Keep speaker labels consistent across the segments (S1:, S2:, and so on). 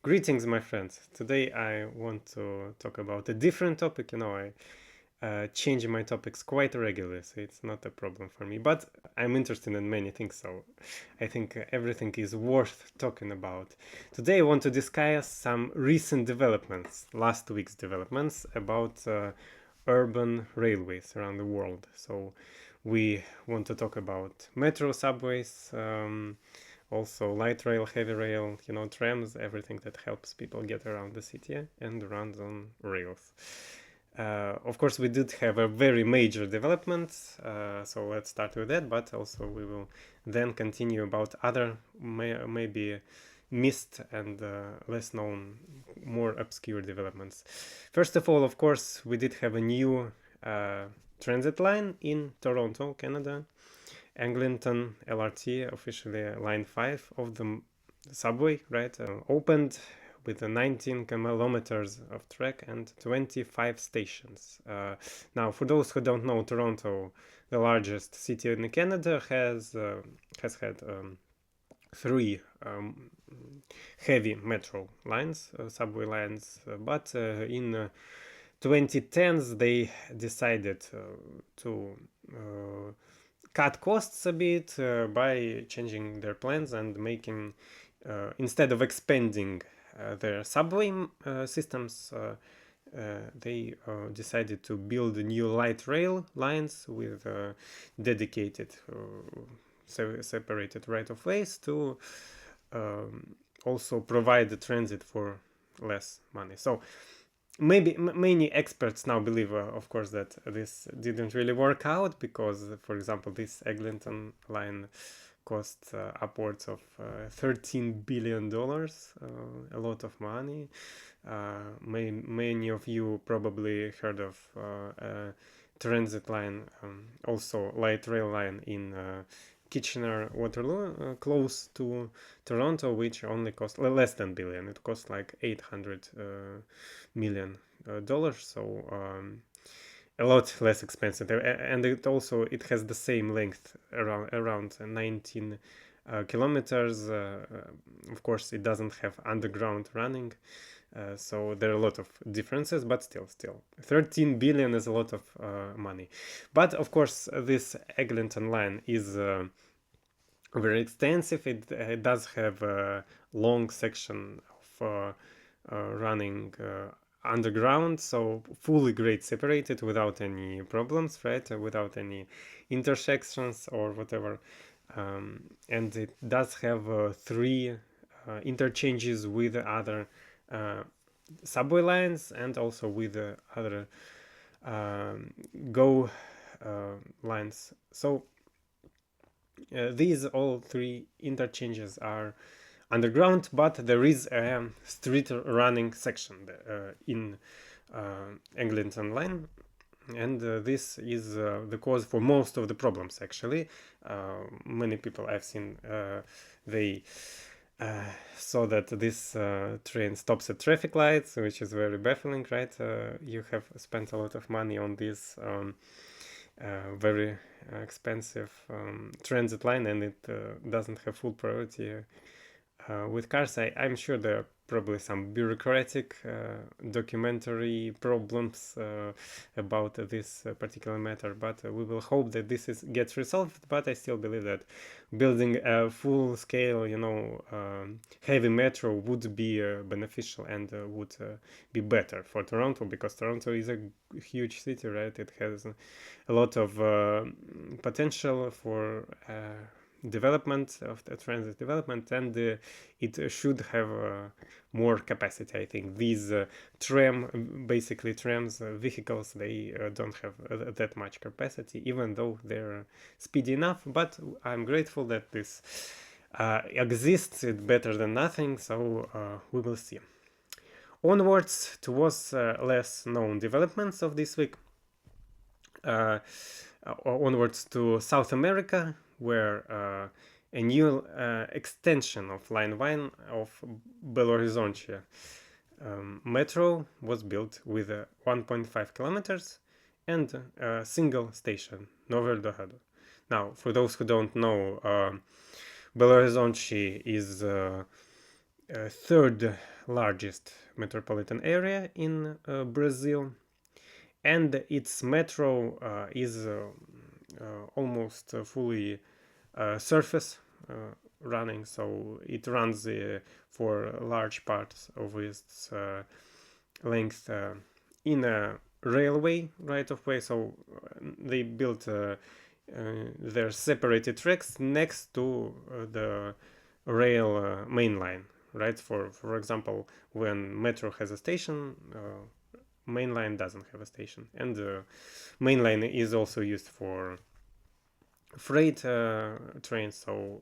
S1: Greetings, my friends. Today I want to talk about a different topic. I change my topics quite regularly, so it's not a problem for me. But I'm interested in many things, so I think everything is worth talking about. Today I want to discuss some recent developments, last week's developments about urban railways around the world. So we want to talk about metro, subways. Also light rail, heavy rail, trams, everything that helps people get around the city and runs on rails. Of course, we did have a very major development, so let's start with that, but also we will then continue about other maybe missed and less known, more obscure developments. First of all, of course, we did have a new transit line in Toronto, Canada. Eglinton LRT, officially line 5 of the subway, right? Opened with 19 kilometers of track and 25 stations. Now, for those who don't know, Toronto, the largest city in Canada, has had three heavy metro lines, subway lines, but in 2010s they decided to cut costs a bit by changing their plans and making, instead of expanding their subway systems, they decided to build new light rail lines with dedicated separated right-of-ways to also provide the transit for less money. So maybe many experts now believe, of course, that this didn't really work out because, for example, this Eglinton line cost upwards of $13 billion, a lot of money. Many of you probably heard of a transit line, also light rail line in Kitchener Waterloo, close to Toronto, which only cost less than billion. It cost like 800 million dollars, so a lot less expensive. And it has the same length, around 19 kilometers. Of course, it doesn't have underground running. So there are a lot of differences, but still 13 billion is a lot of money. But of course, this Eglinton line is very extensive. It does have a long section of running underground, so fully grade separated without any problems, right? Without any intersections or whatever. And it does have three interchanges with other subway lines and also with other GO lines. So these all three interchanges are underground, but there is a street running section in Eglinton line, and this is the cause for most of the problems, actually. Many people I've seen, they saw that this train stops at traffic lights, which is very baffling, right? You have spent a lot of money on this very expensive transit line, and it doesn't have full priority with cars. I'm sure there are probably some bureaucratic documentary problems about this particular matter, but we will hope that this gets resolved. But I still believe that building a full-scale, heavy metro would be beneficial and would be better for Toronto, because Toronto is a huge city, right? It has a lot of potential for development of the transit development, and it should have more capacity. I think these basically trams, vehicles, they don't have that much capacity, even though they're speedy enough. But I'm grateful that this exists. It's better than nothing, so we will see. Onwards towards less known developments of this week. Onwards to South America, where a new extension of Line 1 of Belo Horizonte metro was built with 1.5 kilometers and a single station, Novo Eldorado. Now, for those who don't know, Belo Horizonte is third largest metropolitan area in Brazil, and its metro is almost fully surface running, so it runs for large parts of its length in a railway right of way. So they built their separated tracks next to the rail main line, right? For example, when metro has a station, main line doesn't have a station, and the main line is also used for freight trains. So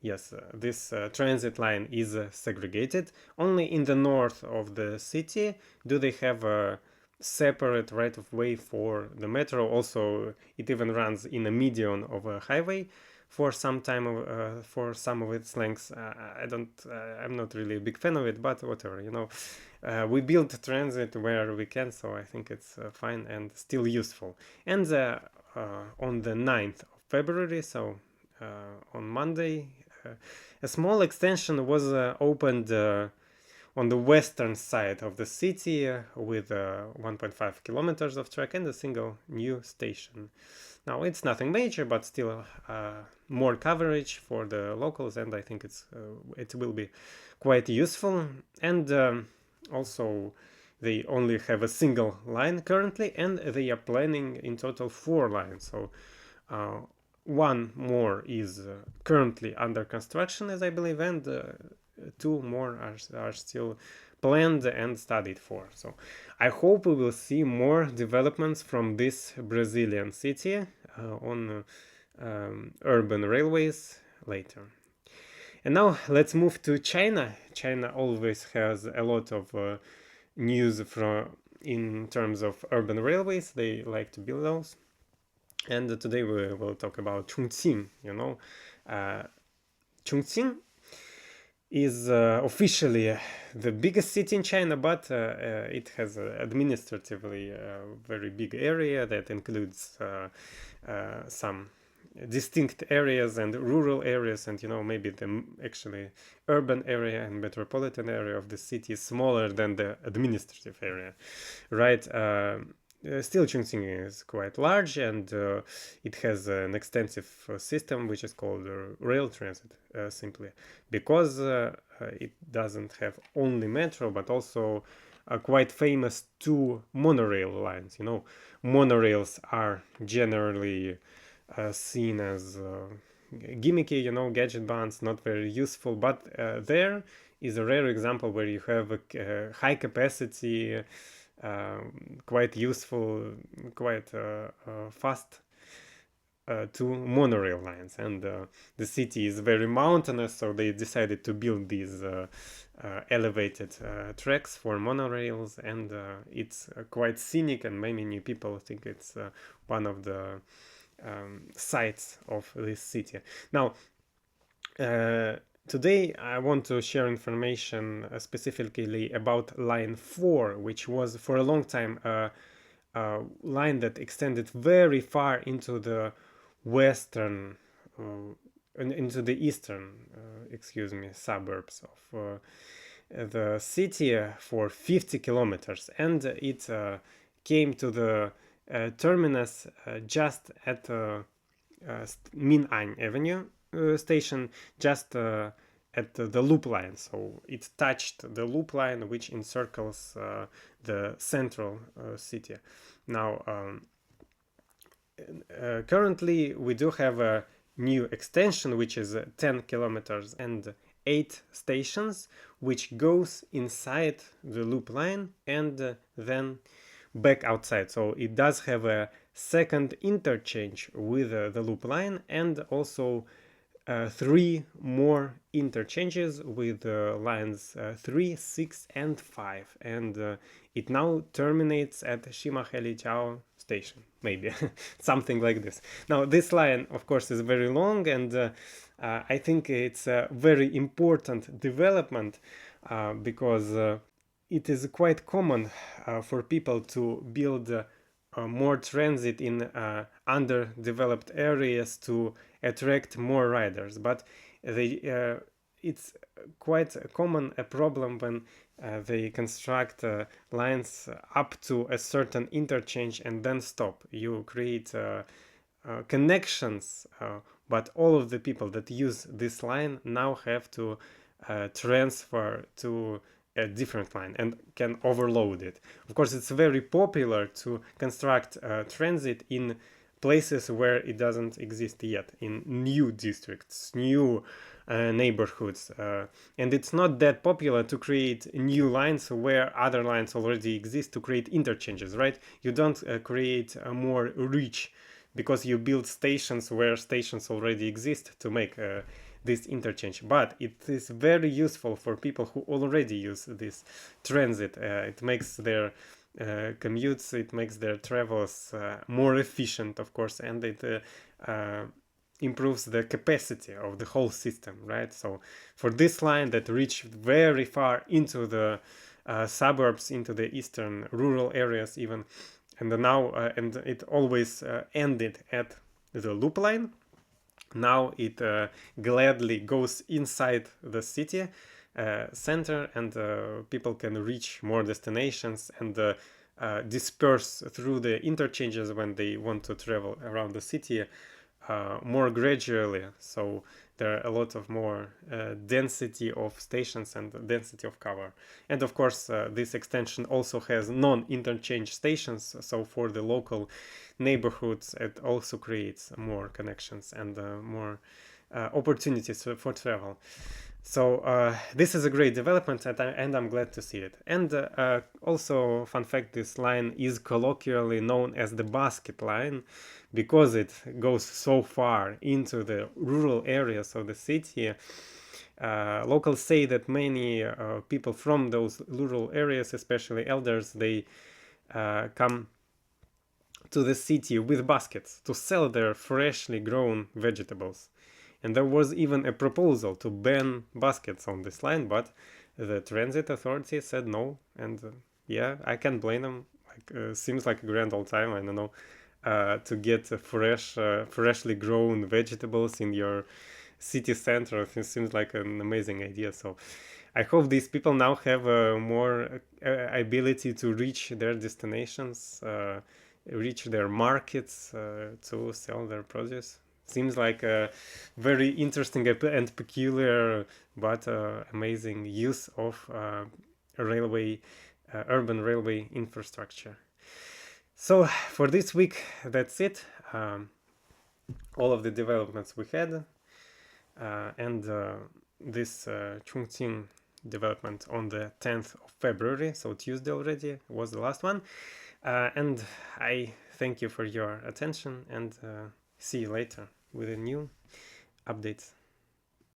S1: yes, this transit line is segregated. Only in the north of the city do they have a separate right of way for the metro. Also, it even runs in a median of a highway for some time for some of its lengths. I don't I'm not really a big fan of it, but whatever, we build transit where we can, so I think it's fine and still useful. And on the 9th of February, so on Monday, a small extension was opened on the western side of the city with 1.5 kilometers of track and a single new station. Now, it's nothing major, but still more coverage for the locals, and I think it will be quite useful. And also, they only have a single line currently, and they are planning in total 4 lines. So one more is currently under construction, as I believe, and 2 more are still planned and studied for. So I hope we will see more developments from this Brazilian city on urban railways later. And now let's move to China. China always has a lot of news in terms of urban railways. They like to build those. And today we will talk about Chongqing. Chongqing is officially the biggest city in China, but it has administratively a very big area that includes some distinct areas and rural areas, and maybe the actually urban area and metropolitan area of the city is smaller than the administrative area, right? Still, Chongqing is quite large, and it has an extensive system which is called rail transit, simply because it doesn't have only metro but also quite famous 2 monorail lines. Monorails are generally seen as gimmicky, gadget bands, not very useful, but there is a rare example where you have a high capacity, quite useful, quite fast 2 monorail lines. And the city is very mountainous, so they decided to build these elevated tracks for monorails, and it's quite scenic, and many new people think it's one of the sights of this city. Now, today I want to share information specifically about line 4, which was for a long time a line that extended very far into the western, into the eastern, suburbs of the city for 50 kilometers, and it came to the terminus just at Min An Avenue station, just at the loop line. So it touched the loop line, which encircles the central city. Now, currently we do have a new extension, which is 10 kilometers and 8 stations, which goes inside the loop line and then back outside. So it does have a second interchange with the loop line, and also 3 more interchanges with lines 3, 6, and 5. And it now terminates at Shimaheli-Jiao station, maybe something like this. Now, this line, of course, is very long, and I think it's a very important development because it is quite common for people to build more transit in underdeveloped areas to attract more riders, but it's quite a common a problem when they construct lines up to a certain interchange and then stop. You create connections, but all of the people that use this line now have to transfer to a different line and can overload it. Of course, it's very popular to construct transit in places where it doesn't exist yet, in new districts, new neighborhoods, and it's not that popular to create new lines where other lines already exist, to create interchanges, right? You don't create a more reach because you build stations where stations already exist to make this interchange. But it is very useful for people who already use this transit. It makes their commutes, it makes their travels more efficient, of course, and it improves the capacity of the whole system, right? So for this line that reached very far into the suburbs, into the eastern rural areas even, and now and it always ended at the loop line. Now it gladly goes inside the city center, and people can reach more destinations and disperse through the interchanges when they want to travel around the city more gradually. So there are a lot of more density of stations and density of cover. And of course, this extension also has non-interchange stations. So for the local neighborhoods, it also creates more connections and more opportunities for travel. So this is a great development, and I'm glad to see it. And also, fun fact, this line is colloquially known as the basket line because it goes so far into the rural areas of the city. Locals say that many people from those rural areas, especially elders, they come to the city with baskets to sell their freshly grown vegetables. And there was even a proposal to ban baskets on this line, but the transit authority said no. And yeah, I can't blame them. Seems like a grand old time. I don't know, to get freshly grown vegetables in your city center. It seems like an amazing idea. So I hope these people now have more ability to reach their destinations, reach their markets to sell their produce. Seems like a very interesting and peculiar but amazing use of railway, urban railway infrastructure. So for this week, that's it. All of the developments we had, and this Chongqing development on the 10th of February, so Tuesday already, was the last one. And I thank you for your attention, and see you later with a new updates.